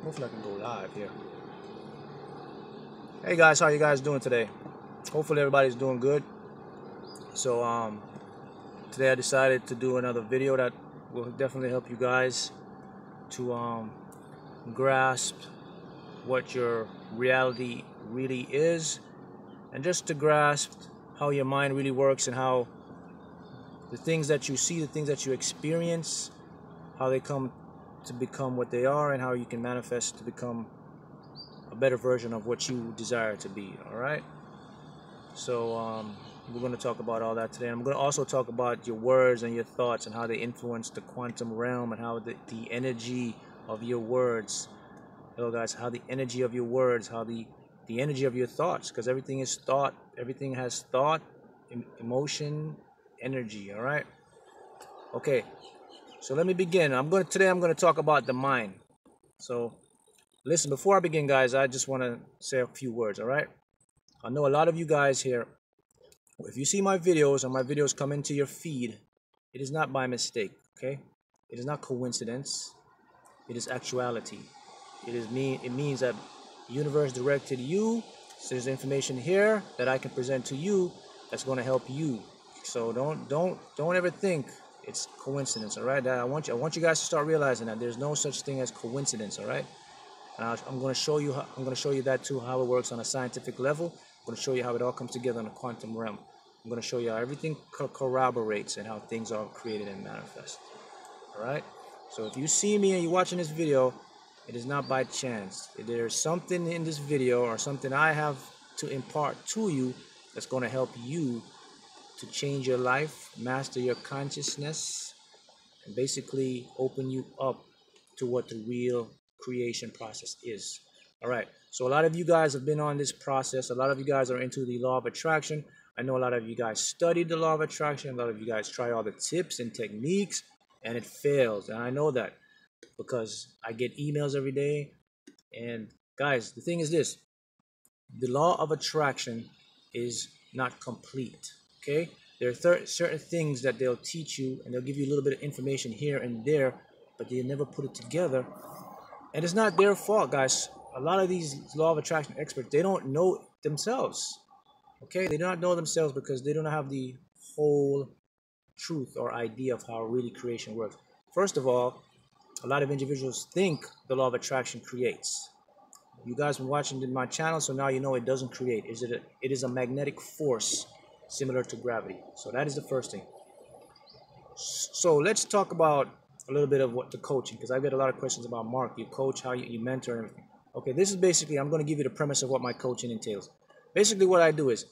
Hopefully I can go live here. Hey guys, how you guys doing today? Hopefully everybody's doing good. So today I decided to do another video that will definitely help you guys to grasp what your reality really is, and just to grasp how your mind really works and how the things that you see, the things that you experience, how they come to become what they are, and how you can manifest to become a better version of what you desire to be. All right, so we're going to talk about all that today. I'm going to also talk about your words and your thoughts and how they influence the quantum realm, and how the energy of your words, hello guys, how the energy of your words, how the energy of your thoughts, because everything is thought, everything has thought, emotion, energy. All right, okay, so let me begin. Today I'm going to talk about the mind. So listen, before I begin, guys, I just want to say a few words. All right, I know a lot of you guys here, if you see my videos and my videos come into your feed, it is not by mistake. Okay, it is not coincidence, it is actuality. It means that the universe directed you. So there's information here that I can present to you that's going to help you. So don't ever think it's coincidence. All right, I want you guys to start realizing that there's no such thing as coincidence. All right, and I'm going to show you that too, how it works on a scientific level. I'm going to show you how it all comes together in the quantum realm. I'm going to show you how everything corroborates and how things are created and manifest. All right, so if you see me and you're watching this video, it is not by chance. There's something in this video or something I have to impart to you that's going to help you to change your life, master your consciousness, and basically open you up to what the real creation process is. All right, so a lot of you guys have been on this process. A lot of you guys are into the law of attraction. I know a lot of you guys studied the law of attraction. A lot of you guys try all the tips and techniques, and it fails. And I know that because I get emails every day. And guys, the thing is this: the law of attraction is not complete. Okay, there are certain things that they'll teach you, and they'll give you a little bit of information here and there, but they never put it together. And it's not their fault, guys. A lot of these law of attraction experts, they don't know themselves. Okay, they do not know themselves because they don't have the whole truth or idea of how really creation works. First of all, a lot of individuals think the law of attraction creates. You guys been watching my channel, so now you know it doesn't create. It is a magnetic force similar to gravity. So that is the first thing. So let's talk about a little bit of what the coaching, because I get a lot of questions about Mark, you coach, how you mentor and everything. Okay, this is basically, I'm going to give you the premise of what my coaching entails. Basically what I do is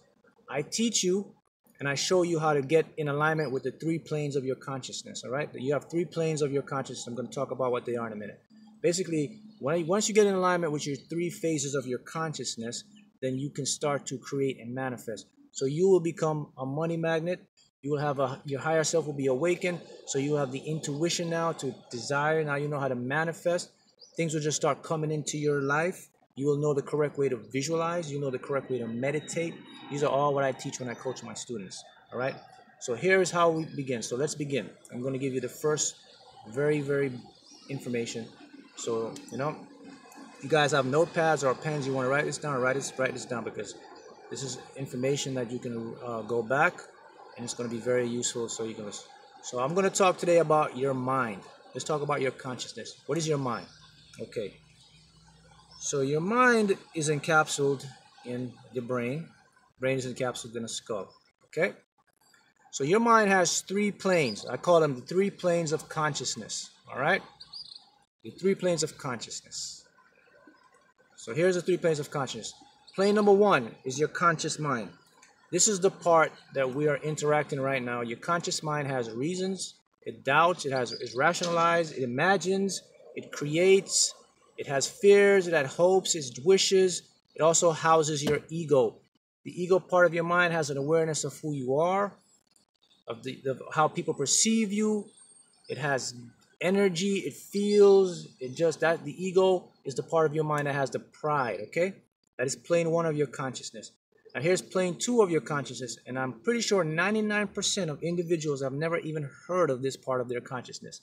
I teach you and I show you how to get in alignment with the 3 planes of your consciousness. All right, you have 3 planes of your consciousness. I'm going to talk about what they are in a minute. Basically, once you get in alignment with your 3 phases of your consciousness, then you can start to create and manifest. So you will become a money magnet. You will have your higher self will be awakened. So you have the intuition now to desire. Now you know how to manifest. Things will just start coming into your life. You will know the correct way to visualize. You know the correct way to meditate. These are all what I teach when I coach my students. All right. So here's how we begin. So let's begin. I'm going to give you the first very information. So, you guys have notepads or pens, you want to write this down, write this down, because this is information that you can go back, and it's going to be very useful. So you can listen. So I'm going to talk today about your mind. Let's talk about your consciousness. What is your mind? Okay. So your mind is encapsulated in the brain. Brain is encapsulated in a skull. Okay. So your mind has 3 planes. I call them the 3 planes of consciousness. All right. The 3 planes of consciousness. So here's the 3 planes of consciousness. Plane number 1 is your conscious mind. This is the part that we are interacting right now. Your conscious mind has reasons, it doubts, it rationalized, it imagines, it creates, it has fears, it has hopes, it wishes. It also houses your ego. The ego part of your mind has an awareness of who you are, of how people perceive you. It has energy, it feels, the ego is the part of your mind that has the pride. Okay, that is plane 1 of your consciousness. Now here's plane 2 of your consciousness, and I'm pretty sure 99% of individuals have never even heard of this part of their consciousness.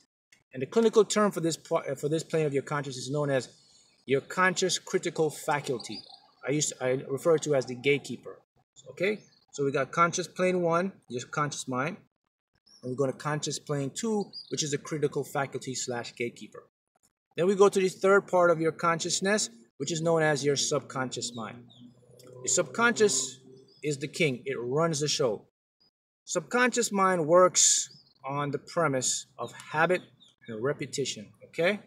And the clinical term for this plane of your consciousness is known as your conscious critical faculty. I refer to as the gatekeeper. Okay, so we got conscious plane 1, your conscious mind, and we're going to conscious plane 2, which is the critical faculty / gatekeeper. Then we go to the third part of your consciousness, which is known as your subconscious mind. Your subconscious is the king. It runs the show. Subconscious mind works on the premise of habit and repetition. Okay?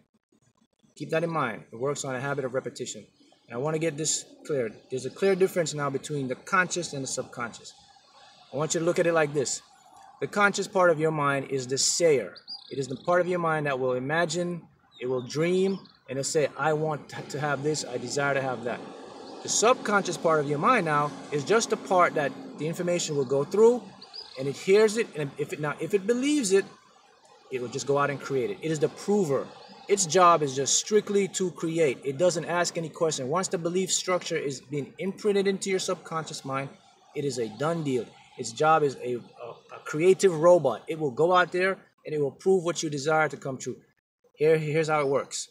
Keep that in mind. It works on a habit of repetition. And I want to get this clear. There's a clear difference now between the conscious and the subconscious. I want you to look at it like this. The conscious part of your mind is the sayer. It is the part of your mind that will imagine, it will dream, and it'll say, I want to have this, I desire to have that. The subconscious part of your mind now is just the part that the information will go through, and it hears it, and if it believes it, it will just go out and create it. It is the prover. Its job is just strictly to create. It doesn't ask any question. Once the belief structure is being imprinted into your subconscious mind, it is a done deal. Its job is a creative robot. It will go out there and it will prove what you desire to come true. Here's how it works.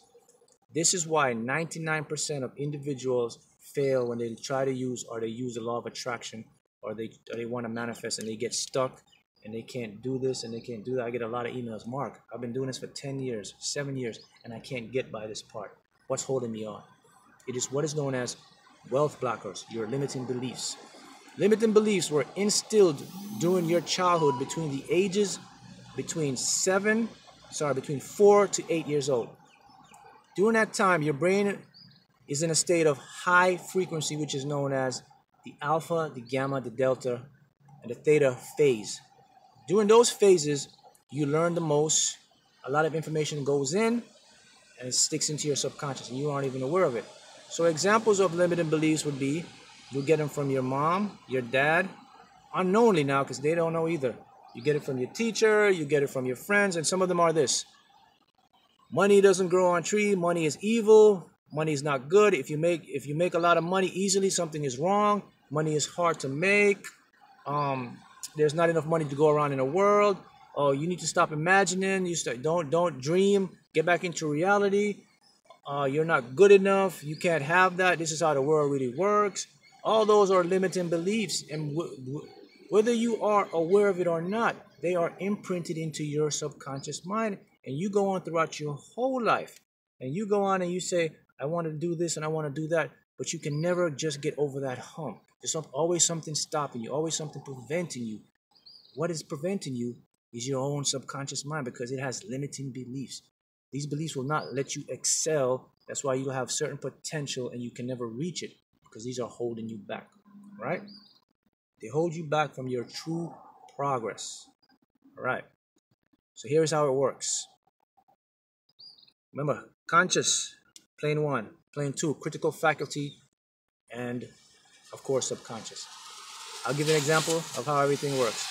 This is why 99% of individuals fail when they try to use or they use the law of attraction or they want to manifest and they get stuck and they can't do this and they can't do that. I get a lot of emails. Mark, I've been doing this for 10 years, 7 years, and I can't get by this part. What's holding me on? It is what is known as wealth blockers, your limiting beliefs. Limiting beliefs were instilled during your childhood between the ages between 4 to 8 years old. During that time, your brain is in a state of high frequency, which is known as the alpha, the gamma, the delta, and the theta phase. During those phases, you learn the most. A lot of information goes in and it sticks into your subconscious and you aren't even aware of it. So examples of limiting beliefs would be, you'll get them from your mom, your dad, unknowingly now because they don't know either. You get it from your teacher, you get it from your friends, and some of them are this. Money doesn't grow on trees, money is evil, money is not good. If you make a lot of money easily, something is wrong. Money is hard to make. There's not enough money to go around in the world. Oh, you need to stop imagining. Don't dream. Get back into reality. You're not good enough. You can't have that. This is how the world really works. All those are limiting beliefs, and whether you are aware of it or not, they are imprinted into your subconscious mind, and you go on throughout your whole life. And you go on and you say, I want to do this and I want to do that, but you can never just get over that hump. There's always something stopping you, always something preventing you. What is preventing you is your own subconscious mind because it has limiting beliefs. These beliefs will not let you excel. That's why you have certain potential and you can never reach it because these are holding you back, right? They hold you back from your true progress, all right? So here's how it works. Remember, conscious, plane 1, plane 2, critical faculty, and of course, subconscious. I'll give you an example of how everything works.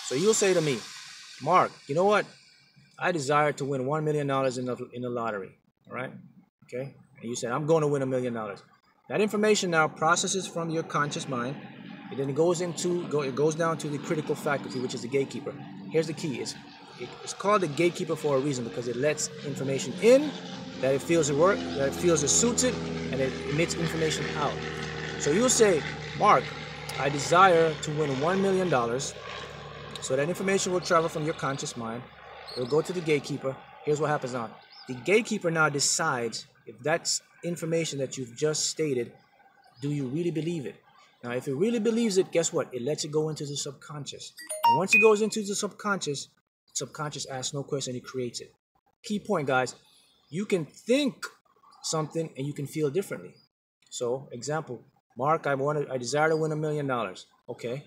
So you'll say to me, Mark, you know what? I desire to win $1 million in the lottery, all right? Okay? And you said, I'm going to win $1 million. That information now processes from your conscious mind, and then it goes down to the critical faculty, which is the gatekeeper. Here's the key. It's called the gatekeeper for a reason because it lets information in, that it feels it works, that it feels it suits it, and it emits information out. So you'll say, Mark, I desire to win $1 million. So that information will travel from your conscious mind. It will go to the gatekeeper. Here's what happens now. The gatekeeper now decides if that's information that you've just stated, do you really believe it? Now, if it really believes it, guess what? It lets it go into the subconscious. And once it goes into the subconscious asks no question, it creates it. Key point, guys. You can think something and you can feel differently. So, example, Mark, I desire to win $1 million. Okay.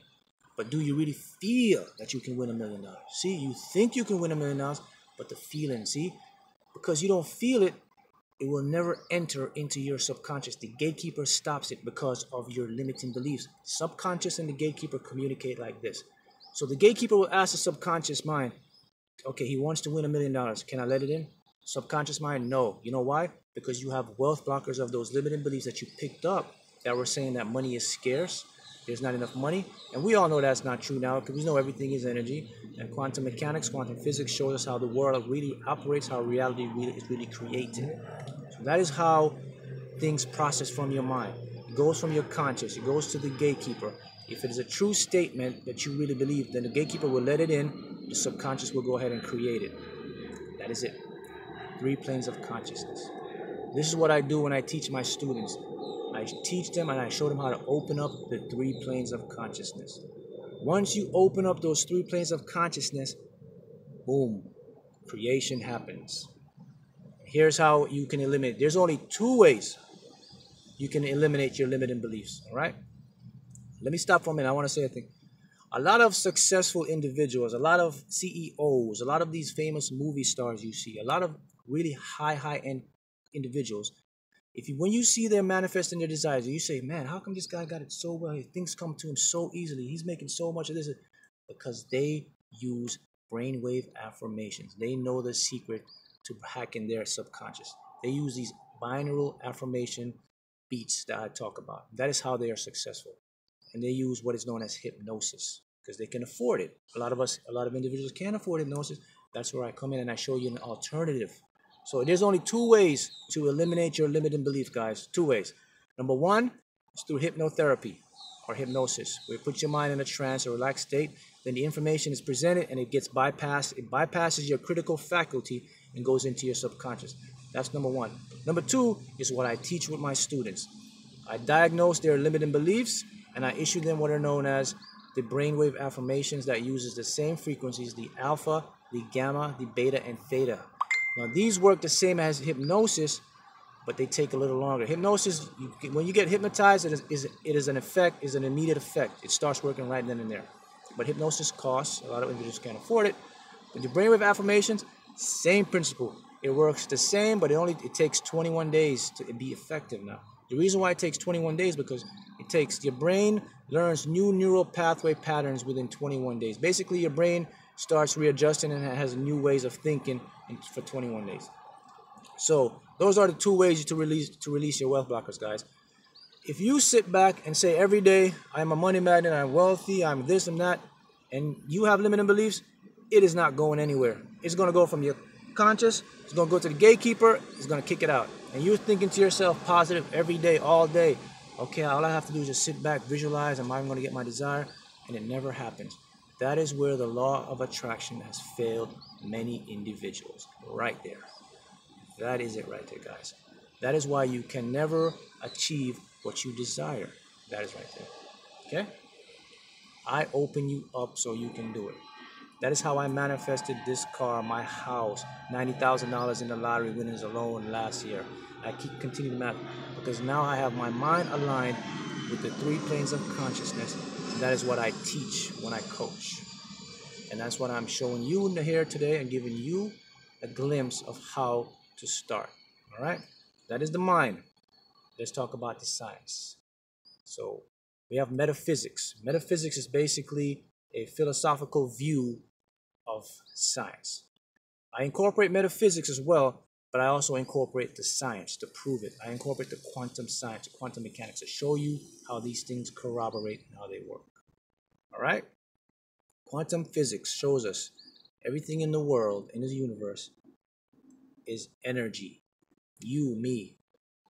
But do you really feel that you can win $1 million? See, you think you can win $1 million, but the feeling, see? Because you don't feel it, it will never enter into your subconscious. The gatekeeper stops it because of your limiting beliefs. Subconscious and the gatekeeper communicate like this. So the gatekeeper will ask the subconscious mind, okay, he wants to win $1 million. Can I let it in? Subconscious mind, no. You know why? Because you have wealth blockers of those limiting beliefs that you picked up that were saying that money is scarce. There's not enough money. And we all know that's not true now because we know everything is energy. And quantum mechanics, quantum physics shows us how the world really operates, how reality is really created. So that is how things processed from your mind. It goes from your conscious. It goes to the gatekeeper. If it is a true statement that you really believe, then the gatekeeper will let it in. The subconscious will go ahead and create it. That is it. 3 planes of consciousness. This is what I do when I teach my students. I teach them and I show them how to open up the 3 planes of consciousness. Once you open up those 3 planes of consciousness, boom, creation happens. Here's how you can eliminate. There's only 2 ways you can eliminate your limiting beliefs, all right? Let me stop for a minute. I want to say a thing. A lot of successful individuals, a lot of CEOs, a lot of these famous movie stars you see, a lot of really high-end individuals, when you see them manifesting their desires, you say, man, how come this guy got it so well? Things come to him so easily. He's making so much of this. Because they use brainwave affirmations. They know the secret to hacking their subconscious. They use these binaural affirmation beats that I talk about. That is how they are successful. And they use what is known as hypnosis because they can afford it. A lot of individuals can't afford hypnosis. That's where I come in and I show you an alternative. So there's only 2 ways to eliminate your limiting belief, guys. 2 ways. Number 1 is through hypnotherapy or hypnosis, where you put your mind in a trance or relaxed state. Then the information is presented and it gets bypassed. It bypasses your critical faculty and goes into your subconscious. That's number 1. Number 2 is what I teach with my students. I diagnose their limiting beliefs and I issue them what are known as the brainwave affirmations that uses the same frequencies, the alpha, the gamma, the beta, and theta. Now these work the same as hypnosis, but they take a little longer. Hypnosis, when you get hypnotized, it is an immediate effect. It starts working right then and there. But hypnosis costs. A lot of individuals can't afford it. But the brainwave affirmations, same principle. It works the same, but it takes 21 days to be effective now. The reason why it takes 21 days because your brain learns new neural pathway patterns within 21 days. Basically, your brain starts readjusting and has new ways of thinking for 21 days. So those are the 2 ways to release your wealth blockers, guys. If you sit back and say every day, I'm a money magnet, I'm wealthy, I'm this and that, and you have limiting beliefs, it is not going anywhere. It's going to go from your conscious, it's going to go to the gatekeeper, it's going to kick it out. And you're thinking to yourself positive every day, all day. Okay, all I have to do is just sit back, visualize, am I going to get my desire? And it never happens. That is where the law of attraction has failed many individuals. Right there. That is it right there, guys. That is why you can never achieve what you desire. That is right there. Okay? I open you up so you can do it. That is how I manifested this car, my house, $90,000 in the lottery winnings alone last year. I continue to map because now I have my mind aligned with the 3 planes of consciousness. And that is what I teach when I coach. And that's what I'm showing you in the here today and giving you a glimpse of how to start. All right? That is the mind. Let's talk about the science. So we have metaphysics. Metaphysics is basically a philosophical view of science. I incorporate metaphysics as well, but I also incorporate the science to prove it. I incorporate the quantum science, quantum mechanics to show you how these things corroborate and how they work. All right? Quantum physics shows us everything in the world, in the universe, is energy. You, me,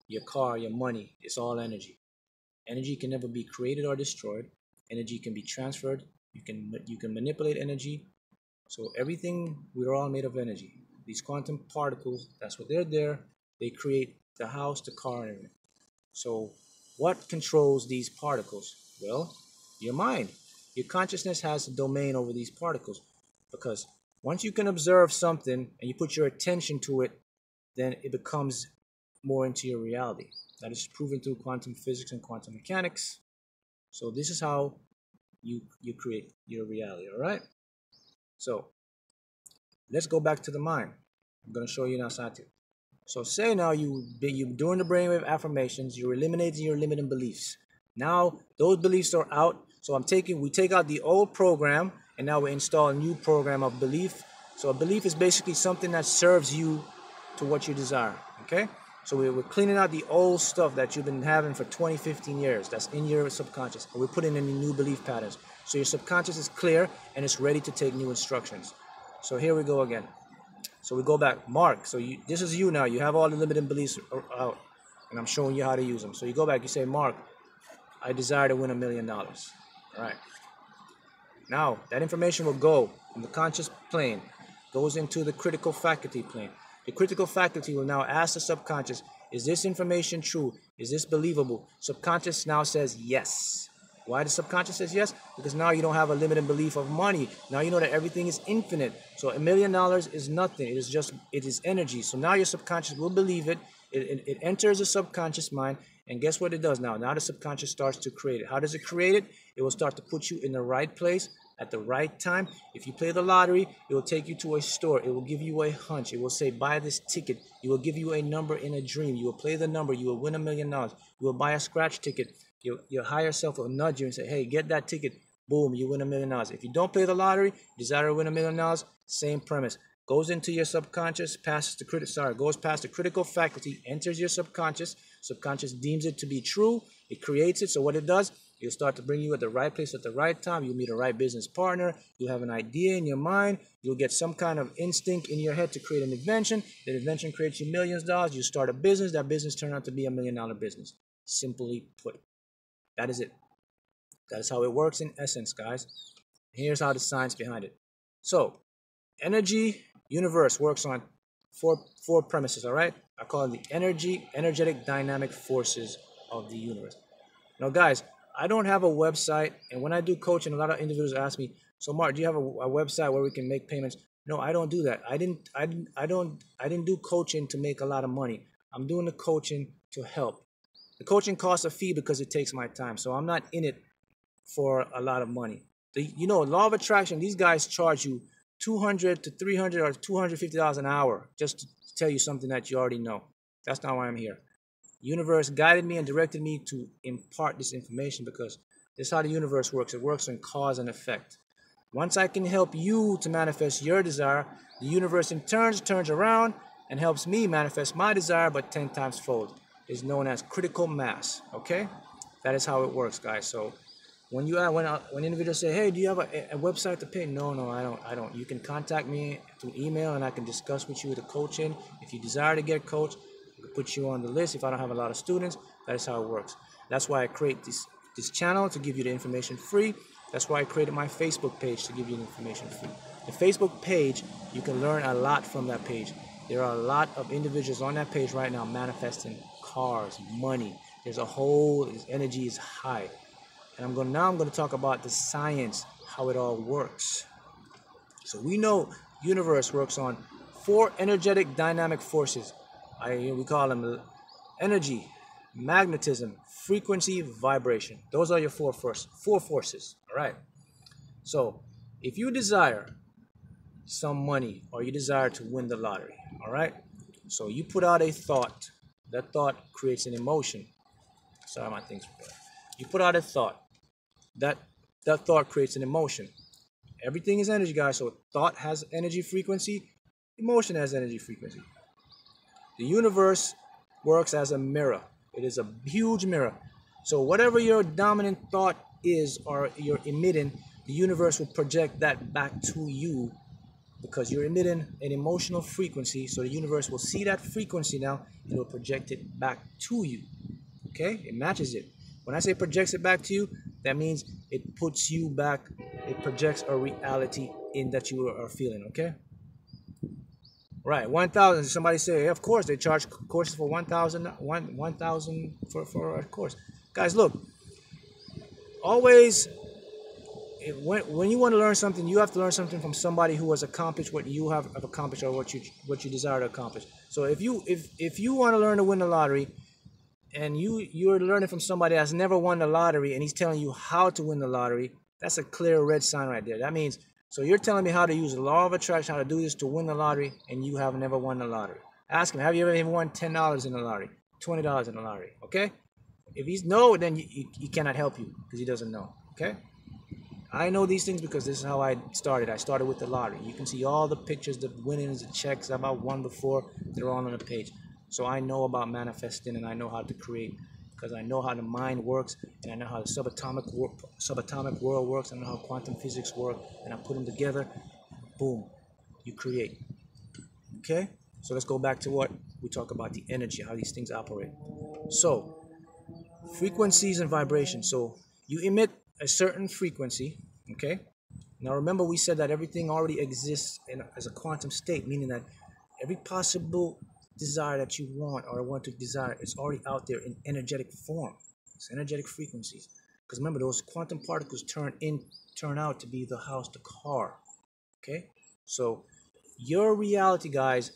your car, your money, it's all energy. Energy can never be created or destroyed. Energy can be transferred. You can manipulate energy. So everything, we're all made of energy. These quantum particles, that's what they're there. They create the house, the car, and everything. So what controls these particles? Well, your mind. Your consciousness has a domain over these particles. Because once you can observe something and you put your attention to it, then it becomes more into your reality. That is proven through quantum physics and quantum mechanics. So this is how you create your reality, all right? So let's go back to the mind. I'm going to show you now something. So say now you're doing the brainwave affirmations, you're eliminating your limiting beliefs. Now those beliefs are out. So we take out the old program and now we install a new program of belief. So a belief is basically something that serves you to what you desire, okay? So we're cleaning out the old stuff that you've been having for 20, 15 years. That's in your subconscious. And we're putting in new belief patterns. So your subconscious is clear and it's ready to take new instructions. So here we go again. So we go back. Mark, so this is you now. You have all the limiting beliefs out. and I'm showing you how to use them. So you go back, you say, Mark, I desire to win $1 million. All right. Now, that information will go from the conscious plane, goes into the critical faculty plane. The critical faculty will now ask the subconscious, is this information true? Is this believable? Subconscious now says yes. Why the subconscious says yes? Because now you don't have a limited belief of money. Now you know that everything is infinite. So $1 million is nothing. It is energy. So now your subconscious will believe it. It enters the subconscious mind. And guess what it does now? Now the subconscious starts to create it. How does it create it? It will start to put you in the right place at the right time. If you play the lottery, it will take you to a store. It will give you a hunch. It will say, buy this ticket. It will give you a number in a dream. You will play the number. You will win $1 million. You will buy a scratch ticket. Your higher self will nudge you and say, hey, get that ticket. Boom, you win $1 million. If you don't play the lottery, desire to win $1 million, same premise. Goes into your subconscious, goes past the critical faculty, enters your subconscious. Subconscious deems it to be true. It creates it. So what it does, it'll start to bring you at the right place at the right time. You'll meet a right business partner. You'll have an idea in your mind. You'll get some kind of instinct in your head to create an invention. That invention creates you millions of dollars. You start a business. That business turns out to be $1 million business. Simply put. That is it. That is how it works in essence, guys. Here's how the science behind it. So, energy universe works on four premises, all right? I call it the energetic dynamic forces of the universe. Now, guys, I don't have a website, and when I do coaching, a lot of individuals ask me, so Mark, do you have a website where we can make payments? No, I don't do that. I didn't do coaching to make a lot of money. I'm doing the coaching to help. The coaching costs a fee because it takes my time, so I'm not in it for a lot of money. Law of attraction, these guys charge you $200 to $300 or $250 an hour just to tell you something that you already know. That's not why I'm here. Universe guided me and directed me to impart this information because this is how the universe works. It works on cause and effect. Once I can help you to manifest your desire, the universe in turn turns around and helps me manifest my desire, but 10 times fold. It's known as critical mass. Okay, that is how it works, guys. So when individuals say, "Hey, do you have a website to pay?" No, I don't. You can contact me through email, and I can discuss with you the coaching. If you desire to get coached, I can put you on the list. If I don't have a lot of students, that is how it works. That's why I create this channel to give you the information free. That's why I created my Facebook page to give you the information free. The Facebook page, you can learn a lot from that page. There are a lot of individuals on that page right now manifesting cars, money. This energy is high. And I'm going to talk about the science, how it all works. So we know universe works on 4 energetic dynamic forces. We call them energy, magnetism, frequency, vibration. Those are your 4 forces. All right. So if you desire some money or you desire to win the lottery, all right, so you put out a thought. That thought creates an emotion. Sorry, my thing's recording. You put out a thought. That thought creates an emotion. Everything is energy, guys. So thought has energy frequency. Emotion has energy frequency. The universe works as a mirror. It is a huge mirror. So whatever your dominant thought is or you're emitting, the universe will project that back to you because you're emitting an emotional frequency. So the universe will see that frequency now and it will project it back to you. Okay? It matches it. When I say projects it back to you, that means it puts you back. It projects a reality in that you are feeling. Okay? Right, 1,000. Somebody say, of course, they charge courses for 1,000 for a course. Guys, look. Always, when you want to learn something, you have to learn something from somebody who has accomplished what you have accomplished or what you desire to accomplish. So if you want to learn to win the lottery, and you're learning from somebody that's never won the lottery, and he's telling you how to win the lottery, that's a clear red sign right there. That means. So you're telling me how to use the law of attraction, how to do this to win the lottery, and you have never won the lottery. Ask him, have you ever even won $10 in the lottery, $20 in the lottery, okay? If he's no, then he cannot help you because he doesn't know, okay? I know these things because this is how I started. I started with the lottery. You can see all the pictures, the winnings, the checks I've won before. They're all on the page. So I know about manifesting and I know how to create because I know how the mind works and I know how the subatomic world works. I know how quantum physics work, and I put them together. Boom, you create. Okay? So let's go back to what we talk about, the energy, how these things operate. So frequencies and vibrations. So you emit a certain frequency, okay? Now remember we said that everything already exists as a quantum state, meaning that every possible desire that you want or want to desire, it's already out there in energetic form. It's energetic frequencies. Because remember, those quantum particles turn out to be the house, the car. Okay? So your reality, guys,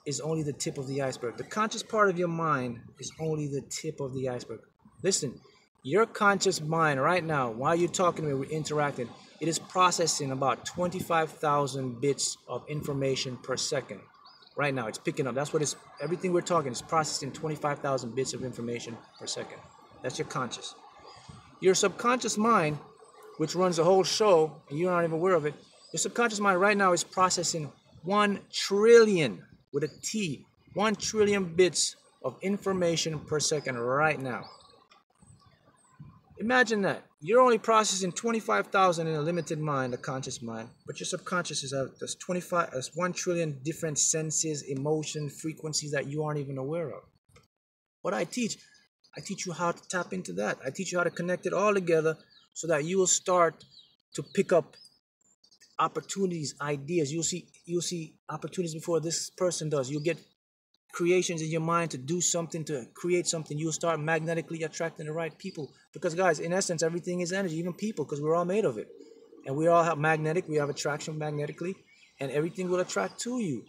is only the tip of the iceberg. The conscious part of your mind is only the tip of the iceberg. Listen, your conscious mind right now, while you're talking to me, we're interacting, it is processing about 25,000 bits of information per second. Right now, it's picking up. That's what it's, everything we're talking is processing 25,000 bits of information per second. That's your conscious. Your subconscious mind, which runs the whole show, and you're not even aware of it, your subconscious mind right now is processing 1 trillion, with a T, 1 trillion bits of information per second right now. Imagine that. You're only processing 25,000 in a limited mind, a conscious mind, but your subconscious is at that's 1 trillion different senses, emotion, frequencies that you aren't even aware of. What I teach you how to tap into that. I teach you how to connect it all together so that you will start to pick up opportunities, ideas. You'll see opportunities before this person does. You'll get creations in your mind to do something, to create something. You'll start magnetically attracting the right people. Because guys, in essence, everything is energy, even people, because we're all made of it. And we all have we have attraction magnetically, and everything will attract to you.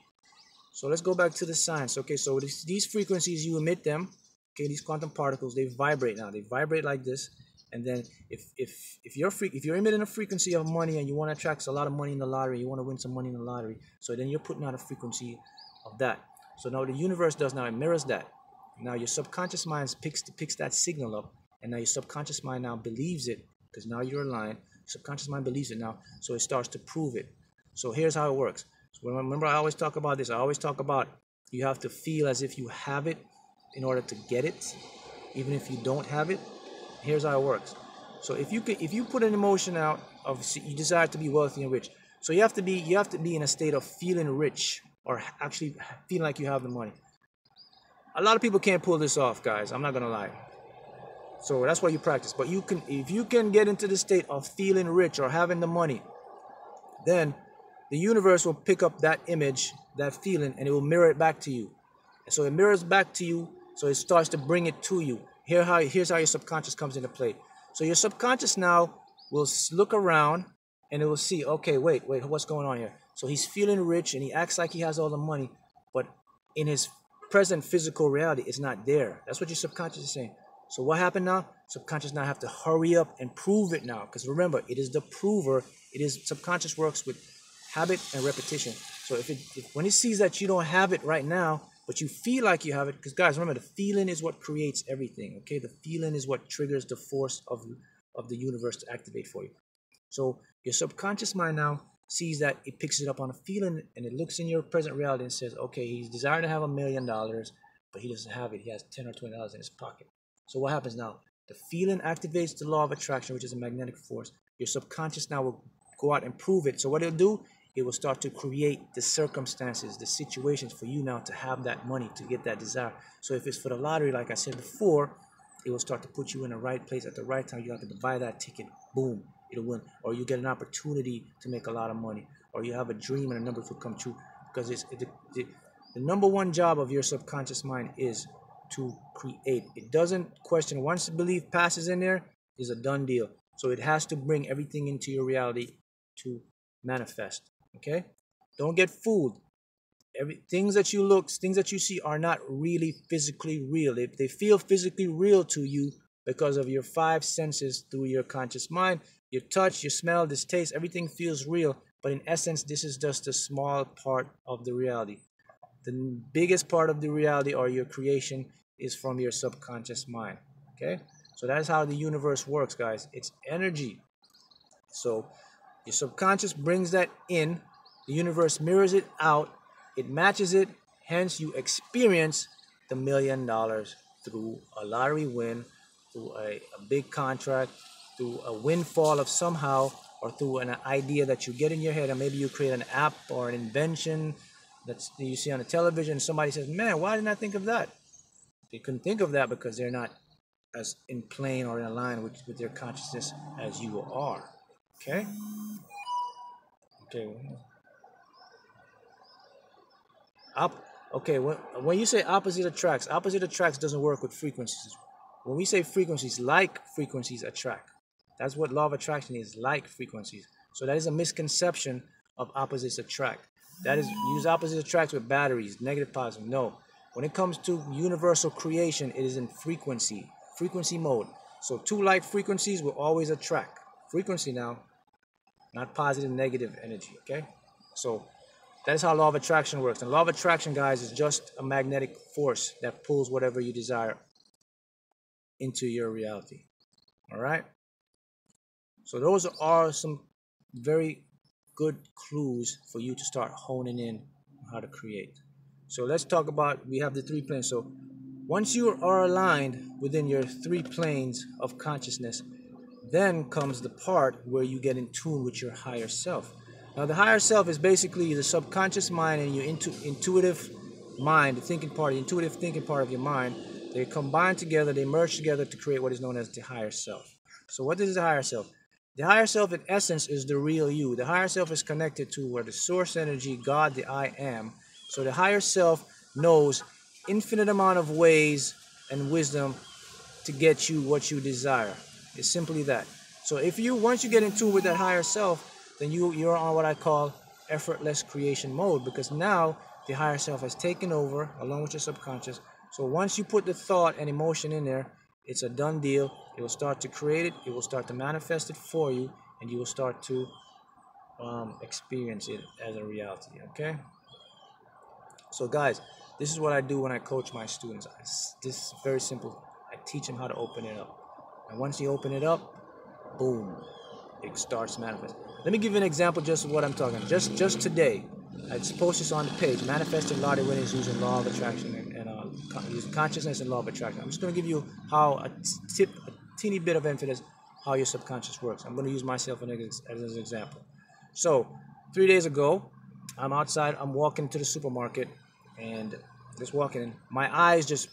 So let's go back to the science. Okay, so these frequencies, you emit them. Okay, these quantum particles, they vibrate now. They vibrate like this. And then if you're emitting a frequency of money and you want to attract a lot of money in the lottery, you want to win some money in the lottery, so then you're putting out a frequency of that. So now the universe does now, it mirrors that. Now your subconscious mind picks that signal up, and now your subconscious mind now believes it, because now you're aligned. Subconscious mind believes it now, so it starts to prove it. So here's how it works. So remember, I always talk about this. I always talk about you have to feel as if you have it in order to get it, even if you don't have it. Here's how it works. So if you put an emotion out of you desire to be wealthy and rich, so you have to be in a state of feeling rich, or actually feeling like you have the money. A lot of people can't pull this off, guys. I'm not gonna lie. So that's why you practice. But you can, if you can get into the state of feeling rich or having the money, then the universe will pick up that image, that feeling, and it will mirror it back to you. And so it mirrors back to you, so it starts to bring it to you. Here's how your subconscious comes into play. So your subconscious now will look around and it will see, okay, wait, what's going on here? So he's feeling rich and he acts like he has all the money, but in his present physical reality, it's not there. That's what your subconscious is saying. So what happened now? Subconscious now have to hurry up and prove it now. Because remember, it is the prover. It is subconscious works with habit and repetition. So if when it sees that you don't have it right now, but you feel like you have it, because guys, remember, the feeling is what creates everything. Okay, the feeling is what triggers the force of the universe to activate for you. So your subconscious mind now sees that, it picks it up on a feeling, and it looks in your present reality and says, okay, he's desiring to have $1 million, but he doesn't have it. He has $10 or $20 in his pocket. So what happens now? The feeling activates the law of attraction, which is a magnetic force. Your subconscious now will go out and prove it. So what it'll do, it will start to create the circumstances, the situations for you now to have that money, to get that desire. So if it's for the lottery, like I said before, it will start to put you in the right place at the right time. You have to buy that ticket, boom, it'll win. Or you get an opportunity to make a lot of money. Or you have a dream and the numbers will come true. Because the number one job of your subconscious mind is to create. It doesn't question. Once the belief passes in there, it's a done deal. So it has to bring everything into your reality to manifest. Okay? Don't get fooled. Things that you see are not really physically real. They feel physically real to you because of your 5 senses through your conscious mind. Your touch, your smell, this taste, everything feels real. But in essence, this is just a small part of the reality. The biggest part of the reality or your creation is from your subconscious mind. Okay? So that's how the universe works, guys. It's energy. So your subconscious brings that in. The universe mirrors it out. It matches it. Hence, you experience the $1 million through a lottery win, through a big contract, through a windfall of somehow, or through an idea that you get in your head, or maybe you create an app or an invention, that you see on the television. Somebody says, man, why didn't I think of that? They couldn't think of that because they're not as in plane or in line with their consciousness as you are. Okay? Okay. Okay, when you say opposite attracts doesn't work with frequencies. When we say frequencies, like frequencies attract. That's what law of attraction is, like frequencies. So that is a misconception of opposites attract. That is, use opposites attract with batteries, negative, positive. No. When it comes to universal creation, it is in frequency mode. So two like frequencies will always attract. Frequency now, not positive, negative energy, okay? So that is how law of attraction works. And law of attraction, guys, is just a magnetic force that pulls whatever you desire into your reality. All right? So those are some very good clues for you to start honing in on how to create. So let's talk about, we have the 3 planes. So once you are aligned within your 3 planes of consciousness, then comes the part where you get in tune with your higher self. Now, the higher self is basically the subconscious mind and your intuitive mind, the intuitive thinking part of your mind. They combine together, they merge together to create what is known as the higher self. So what is the higher self? The higher self, in essence, is the real you. The higher self is connected to where the source energy, God, the I am. So the higher self knows infinite amount of ways and wisdom to get you what you desire. It's simply that. So once you get in tune with that higher self, then you're on what I call effortless creation mode, because now the higher self has taken over along with your subconscious. So once you put the thought and emotion in there, it's a done deal. It will start to create it. It will start to manifest it for you, and you will start to experience it as a reality. Okay? So guys, this is what I do when I coach my students. This is very simple. I teach them how to open it up. And once you open it up, boom, it starts manifesting. Let me give you an example just of what I'm talking about. Just today, I just posted this on the page, manifesting lottery winnings using law of attraction and using consciousness and law of attraction. I'm just going to give you how a teeny bit of evidence how your subconscious works. I'm going to use myself as an example. So 3 days ago, I'm outside, I'm walking to the supermarket, and just walking in. My eyes just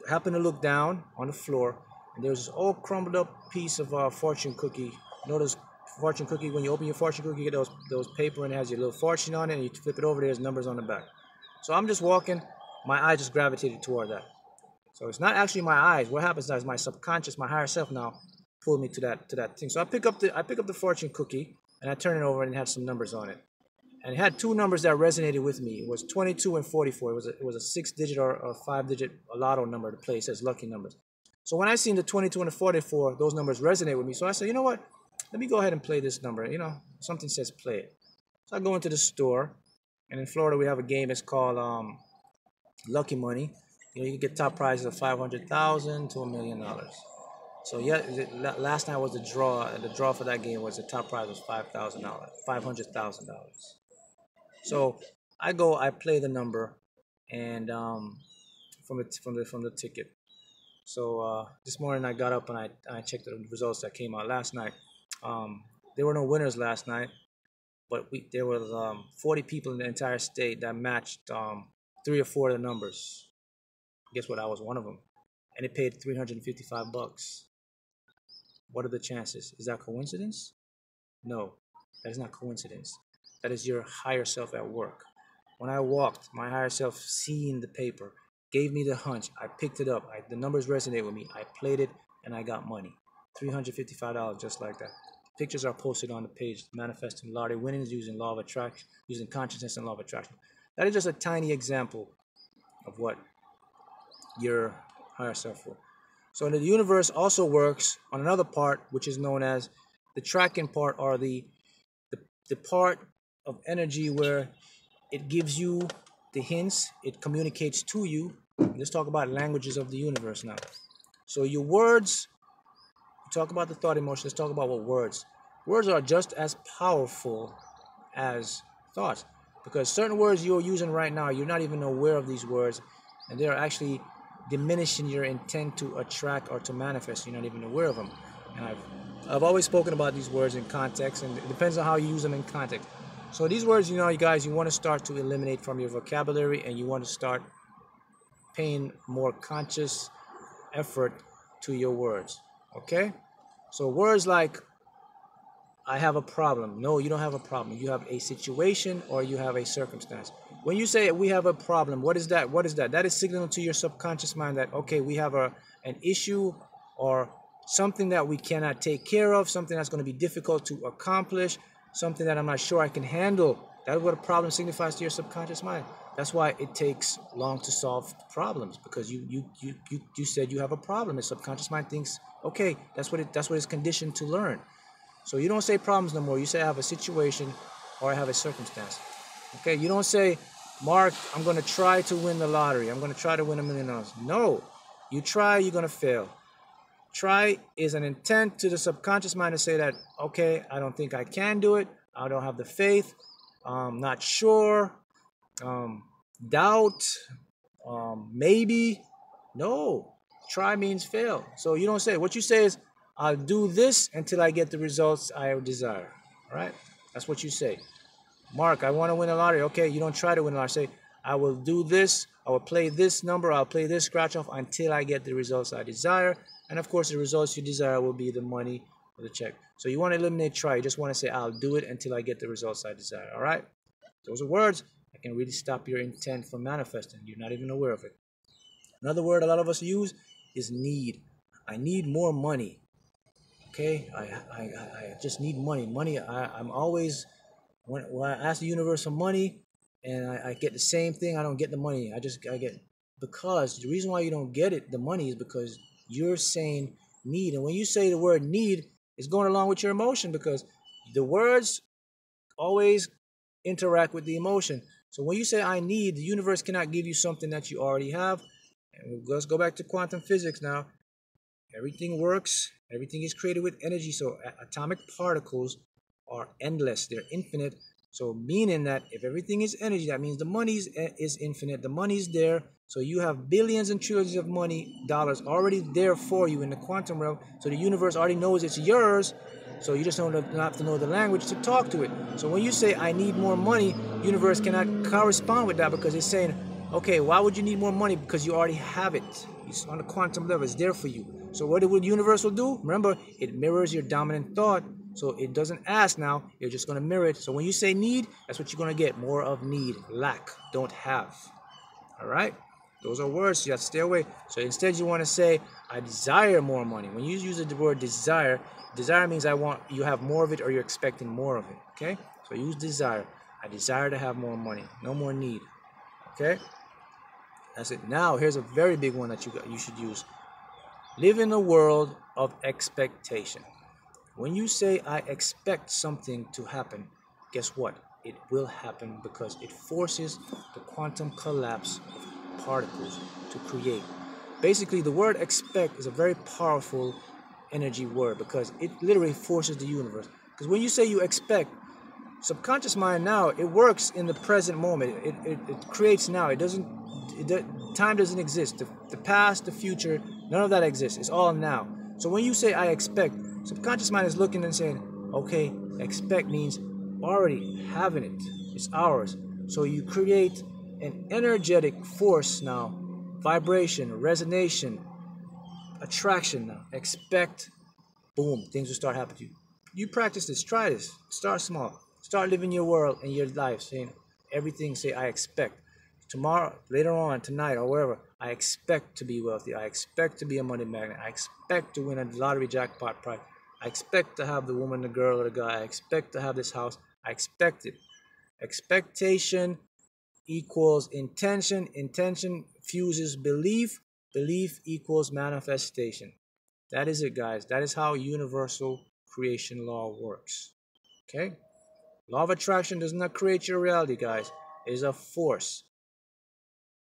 happen to look down on the floor, and there's this old crumbled up piece of fortune cookie. You know those fortune cookie, when you open your fortune cookie, you get those paper and it has your little fortune on it, and you flip it over, there's numbers on the back. So I'm just walking, my eye just gravitated toward that. So it's not actually my eyes. What happens now is my subconscious, my higher self now pulled me to that thing. So I pick up the fortune cookie and I turn it over, and it had some numbers on it. And it had 2 numbers that resonated with me. It was 22 and 44. It was a 6-digit or a 5-digit lotto number to play. It says lucky numbers. So when I seen the 22 and the 44, those numbers resonate with me. So I said, you know what? Let me go ahead and play this number. You know, something says play it. So I go into the store, and in Florida we have a game. It's called Lucky Money. You know, you can get top prizes of $500,000 to $1 million. So yeah, last night was the draw. The draw for that game was the top prize was $500,000. So I play the number, and from the ticket. So this morning I got up and I checked the results that came out last night. There were no winners last night, but there was 40 people in the entire state that matched 3 or 4 of the numbers. Guess what? I was one of them, and it paid $355. What are the chances? Is that coincidence? No, that is not coincidence. That is your higher self at work. When I walked, my higher self, seeing the paper, gave me the hunch. I picked it up. The numbers resonate with me. I played it, and I got money. $355, just like that. Pictures are posted on the page. Manifesting lottery winnings using law of attraction, using consciousness and law of attraction. That is just a tiny example of what your higher self will. So the universe also works on another part, which is known as the tracking part, or the part of energy where it gives you the hints, it communicates to you. Let's talk about languages of the universe now. So your words, talk about the thought, emotion, let's talk about what words. Words are just as powerful as thoughts, because certain words you're using right now, you're not even aware of these words, and they're actually diminishing your intent to attract or to manifest. You're not even aware of them. And I've always spoken about these words in context, and it depends on how you use them in context. So these words, you know, you guys, you want to start to eliminate from your vocabulary, and you want to start paying more conscious effort to your words. Okay? So words like I have a problem. No, you don't have a problem. You have a situation or you have a circumstance. When you say we have a problem, what is that? What is that? That is signaling to your subconscious mind that, okay, we have an issue or something that we cannot take care of, something that's going to be difficult to accomplish, something that I'm not sure I can handle. That's what a problem signifies to your subconscious mind. That's why it takes long to solve problems, because you said you have a problem. The subconscious mind thinks, okay, that's what it's conditioned to learn. So you don't say problems no more. You say I have a situation or I have a circumstance. Okay, you don't say, Mark, I'm going to try to win the lottery. I'm going to try to win $1 million. No, you try, you're going to fail. Try is an intent to the subconscious mind to say that, okay, I don't think I can do it. I don't have the faith. Not sure. Doubt. Maybe. No, try means fail. So you don't say, what you say is, I'll do this until I get the results I desire. All right? That's what you say. Mark, I want to win a lottery. Okay, you don't try to win a lottery. Say, I will do this. I will play this number. I'll play this scratch off until I get the results I desire. And of course, the results you desire will be the money or the check. So you want to eliminate try. You just want to say, I'll do it until I get the results I desire. All right? Those are words that can really stop your intent from manifesting. You're not even aware of it. Another word a lot of us use is need. I need more money. Okay, I just need money. I'm always, when I ask the universe for money and I get the same thing, I don't get the money. I get, because the reason why you don't get it, the money, is because you're saying need. And when you say the word need, it's going along with your emotion, because the words always interact with the emotion. So when you say I need, the universe cannot give you something that you already have. And let's go back to quantum physics now. Everything works. Everything is created with energy. So atomic particles are endless. They're infinite. So meaning that if everything is energy, that means the money is infinite. The money is there. So you have billions and trillions of dollars already there for you in the quantum realm. So the universe already knows it's yours. So you just don't have to know the language to talk to it. So when you say I need more money, universe cannot correspond with that, because it's saying, okay, why would you need more money? Because you already have it. It's on the quantum level. It's there for you. So what the universe will do? Remember, it mirrors your dominant thought. So it doesn't ask now. You're just going to mirror it. So when you say need, that's what you're going to get. More of need. Lack. Don't have. All right? Those are words. You have to stay away. So instead you want to say, I desire more money. When you use the word desire, desire means you have more of it, or you're expecting more of it. Okay? So use desire. I desire to have more money. No more need. Okay? That's it. Now, here's a very big one that you should use. Live in a world of expectation. When you say, I expect something to happen, guess what? It will happen, because it forces the quantum collapse of particles to create. Basically, the word expect is a very powerful energy word, because it literally forces the universe. Because when you say you expect, subconscious mind now, it works in the present moment. It creates now. Time doesn't exist. The past, the future, none of that exists. It's all now. So when you say I expect, subconscious mind is looking and saying, okay, expect means already having it. It's ours. So you create an energetic force now, vibration, resonation, attraction now. Expect, boom, things will start happening to you. You practice this, try this, start small. Start living your world and your life, saying everything, say I expect. Tomorrow, later on, tonight, or wherever, I expect to be wealthy. I expect to be a money magnet. I expect to win a lottery jackpot prize. I expect to have the woman, the girl, or the guy. I expect to have this house. I expect it. Expectation equals intention. Intention fuses belief. Belief equals manifestation. That is it, guys. That is how universal creation law works. Okay? Law of attraction does not create your reality, guys. It is a force.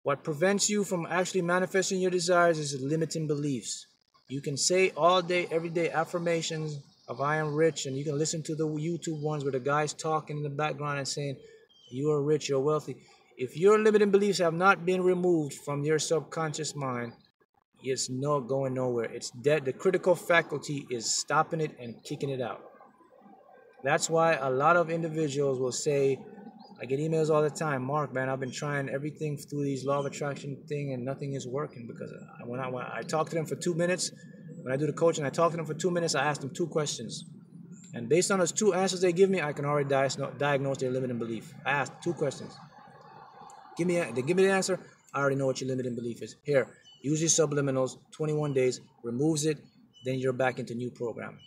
What prevents you from actually manifesting your desires is limiting beliefs. You can say all day, every day affirmations of I am rich, and you can listen to the YouTube ones where the guy's talking in the background and saying you are rich, you're wealthy. If your limiting beliefs have not been removed from your subconscious mind, it's not going nowhere. It's dead. The critical faculty is stopping it and kicking it out. That's why a lot of individuals will say, I get emails all the time, Mark, man, I've been trying everything through these law of attraction thing and nothing is working, because when I talk to them for 2 minutes, when I do the coaching, I talk to them for 2 minutes, I ask them 2 questions. And based on those 2 answers they give me, I can already diagnose their limiting belief. I ask 2 questions. They give me the answer, I already know what your limiting belief is. Here, use your subliminals, 21 days, removes it, then you're back into new programming.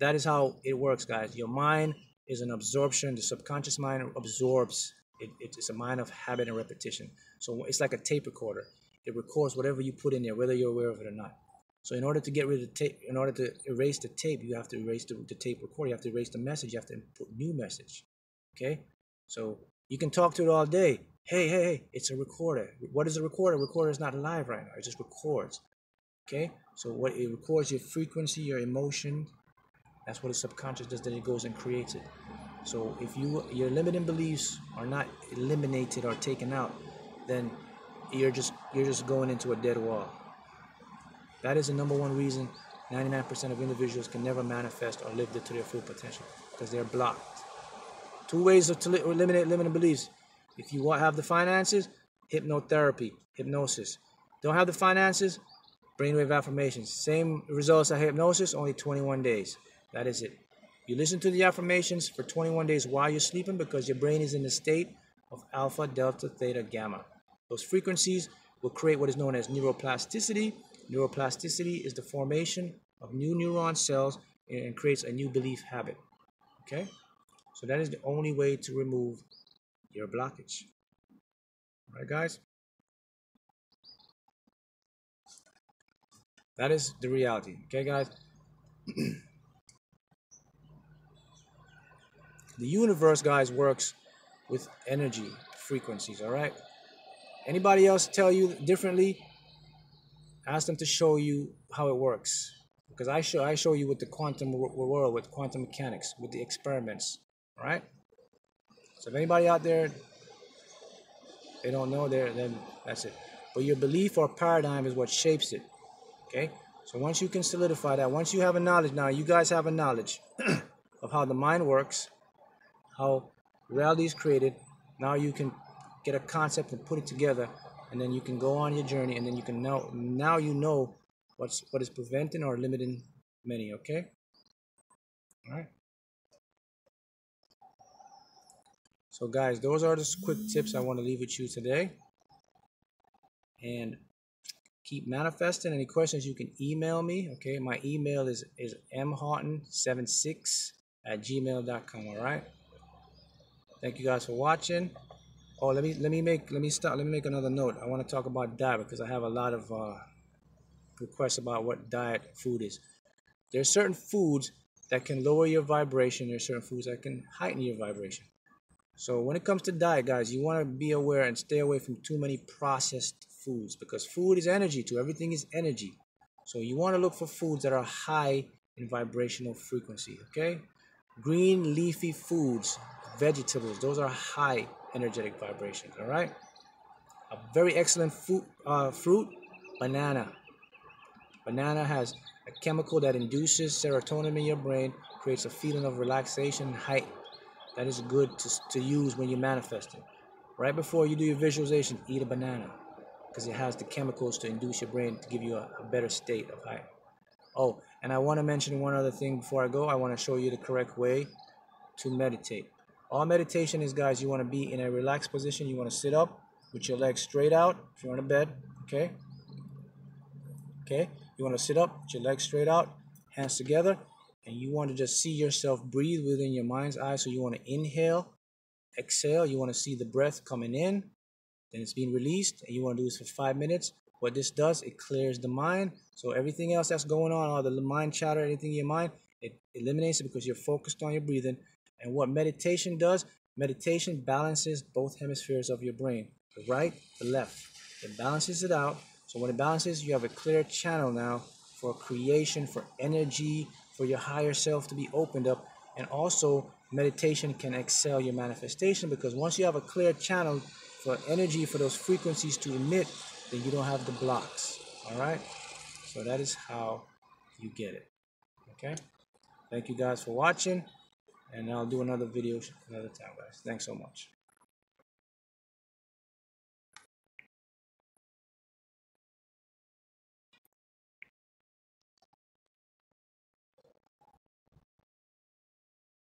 That is how it works, guys. Your mind is an absorption. The subconscious mind absorbs. It's a mind of habit and repetition. So it's like a tape recorder. It records whatever you put in there, whether you're aware of it or not. So in order to get rid of the tape, in order to erase the tape, you have to erase the tape recorder. You have to erase the message. You have to input new message. Okay? So you can talk to it all day. Hey, it's a recorder. What is a recorder? A recorder is not live right now. It just records. Okay? So what it records your frequency, your emotion. That's what the subconscious does, then it goes and creates it. So if your limiting beliefs are not eliminated or taken out, then you're just going into a dead wall. That is the #1 reason 99% of individuals can never manifest or live to their full potential, because they're blocked. 2 ways to eliminate limiting beliefs. If you have the finances, hypnotherapy, hypnosis. Don't have the finances, brainwave affirmations. Same results as hypnosis, only 21 days. That is it. You listen to the affirmations for 21 days while you're sleeping, because your brain is in the state of alpha, delta, theta, gamma. Those frequencies will create what is known as neuroplasticity. Neuroplasticity is the formation of new neuron cells and creates a new belief habit. Okay? So that is the only way to remove your blockage. All right, guys? That is the reality. Okay, guys? The universe, guys, works with energy frequencies, all right? Anybody else tell you differently, ask them to show you how it works. Because I show you with the quantum world, with quantum mechanics, with the experiments, all right? So if anybody out there, they don't know, then that's it. But your belief or paradigm is what shapes it, okay? So once you can solidify that, once you have a knowledge, now you guys have a knowledge of how the mind works, how reality is created. Now you can get a concept and put it together, and then you can go on your journey, and then you can now you know what is preventing or limiting many. Okay, all right. So guys, those are the quick tips I want to leave with you today, and keep manifesting. Any questions, you can email me. Okay, my email is mhoughton76@gmail.com. All right. Thank you guys for watching. Oh, let me make another note. I want to talk about diet, because I have a lot of requests about what diet food is. There are certain foods that can lower your vibration. There are certain foods that can heighten your vibration. So when it comes to diet, guys, you want to be aware and stay away from too many processed foods, because food is energy too. Everything is energy. So you want to look for foods that are high in vibrational frequency. Okay, green leafy foods, vegetables, those are high energetic vibrations. All right. A very excellent fruit, banana. Banana has a chemical that induces serotonin in your brain, creates a feeling of relaxation and height. That is good to use when you're manifesting. Right before you do your visualization, eat a banana, because it has the chemicals to induce your brain to give you a better state of height. Oh, and I want to mention one other thing before I go. I want to show you the correct way to meditate. All meditation is, guys, you want to be in a relaxed position. You want to sit up with your legs straight out if you're on a bed. Okay? You want to sit up with your legs straight out, hands together, and you want to just see yourself breathe within your mind's eye. So you want to inhale, exhale. You want to see the breath coming in, then it's being released, and you want to do this for 5 minutes. What this does, it clears the mind. So everything else that's going on, all the mind chatter, anything in your mind, it eliminates it, because you're focused on your breathing. And what meditation does, meditation balances both hemispheres of your brain, the right, the left. It balances it out. So when it balances, you have a clear channel now for creation, for energy, for your higher self to be opened up. And also, meditation can excel your manifestation, because once you have a clear channel for energy, for those frequencies to emit, then you don't have the blocks. All right? So that is how you get it. Okay? Thank you guys for watching. And I'll do another video another time, guys. Thanks so much.